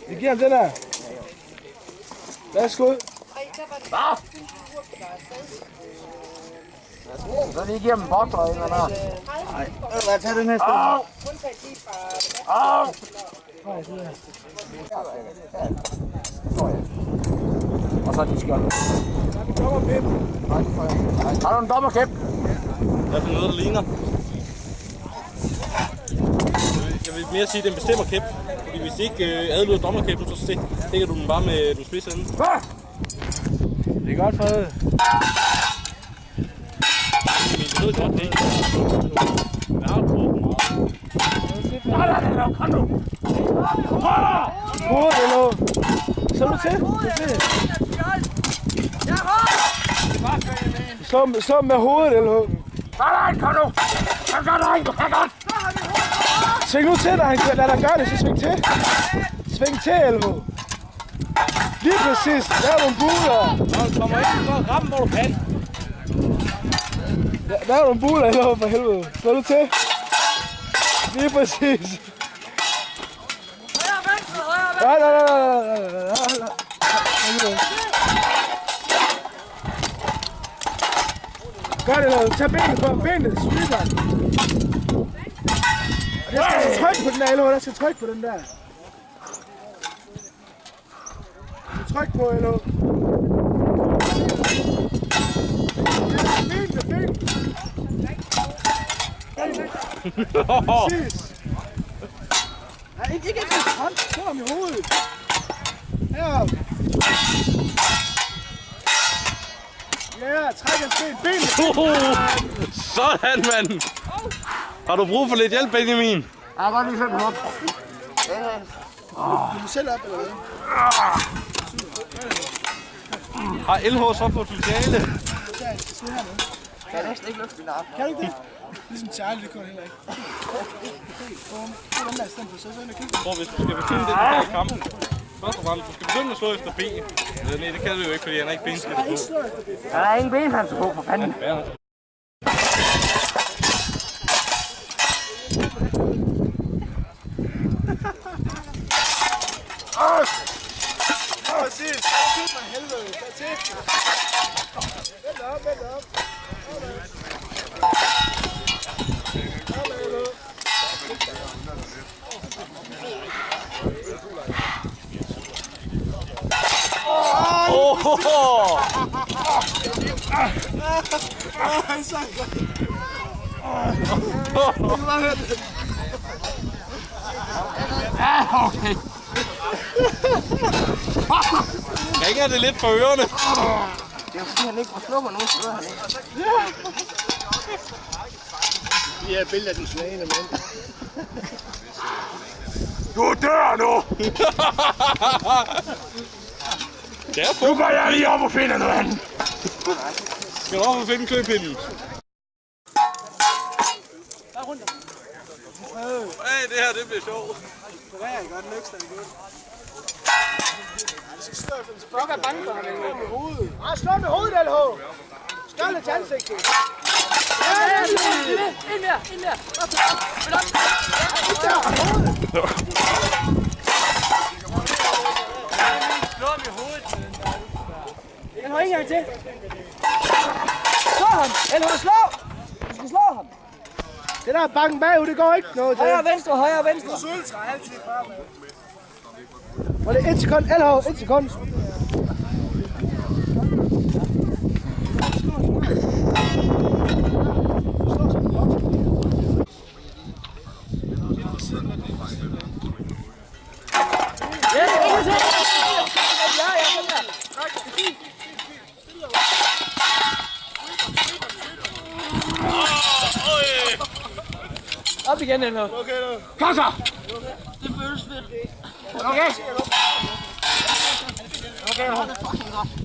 Vi giver ham den her. Værsgo. Så lige giver dem en boks og en eller anden. Nej, lad os tage den her sted. Og så de skjold. Har du en dommerkæp? Der er noget, der ligner. Jeg vil mere sige, at den bestemmer kæp. Fordi hvis de ikke adlyder dommerkæppen, så stikker du den bare med den spidse ende. Det er godt, Frede. Jeg ved godt, det ikke. Jeg har brugt den meget. Kom nu! Hovedet, eller? Så du til? Slå med hovedet, eller? Kom nu! Kom godt! Sving nu til dig, lad dig gøre det, så sving til. Sving til, Elvo. Lige præcis, der er nogle buler. Når du kommer ind, så ramme, hvor du kan. Der er nogle buler, Elvo, for helvede. Slå du til. Lige præcis. Nej. Gør det, Elvo. Tag benet på. Benet, sweeper. Jeg skal trykke på den der, Elvo. Jeg skal trykke på den der. Tryk på, Elvo. Præcis. Nej, ikke til hånd. Slå ham i hovedet. Heroppe. Ja, træk hans ben. Sådan, mand! Har du brug for lidt hjælp, Benjamin? Jeg har godt lige sendt op. Du selv op, eller hvad? Har LH så potentiale? Kan jeg næsten ikke løfte din arm? Kan du ikke det? Ligesom Charlie, det kunne heller ikke. Det er den der i stedet for, så ind og kigge. Jeg tror, hvis du skal begynde den her kamp, først og fremmest, du skal begynde at slå efter ben. Nej, det kan du jo ikke, fordi han er ikke benskridt på. Der er ingen benhanser på, for fanden. Præcis. Kig mig helvede. Tag til. Vent op. Okay. Ringer det lidt for ørerne? Det er jo fordi, han ikke må slå mig nu, så ved han ikke. Vi er billeder af den slagende mand. Du dør nu! Nu går jeg lige op og finder noget andet. Skal du op og finde kløpinden? Hey, det her, det bliver sjovt. Det er godt nøkster i gulvet. Jeg skal slå for en spok af banken, og han slår med hovedet. Slå med hovedet, LH! Skål til ansigtet. Ja, ind mere. Op. Slå ham i hovedet. Han har ikke engang til. Slå ham! LH, slå! Du skal slå ham. Det der banken bagud, det går ikke noget til. Højre og venstre. Sultra altid fremad. Og det er 1 sekund, LH, 1 sekund. Op igen, LH. Okay, nu. Kom så! Det føles fedt. Okay. Okay, hold det fucking godt.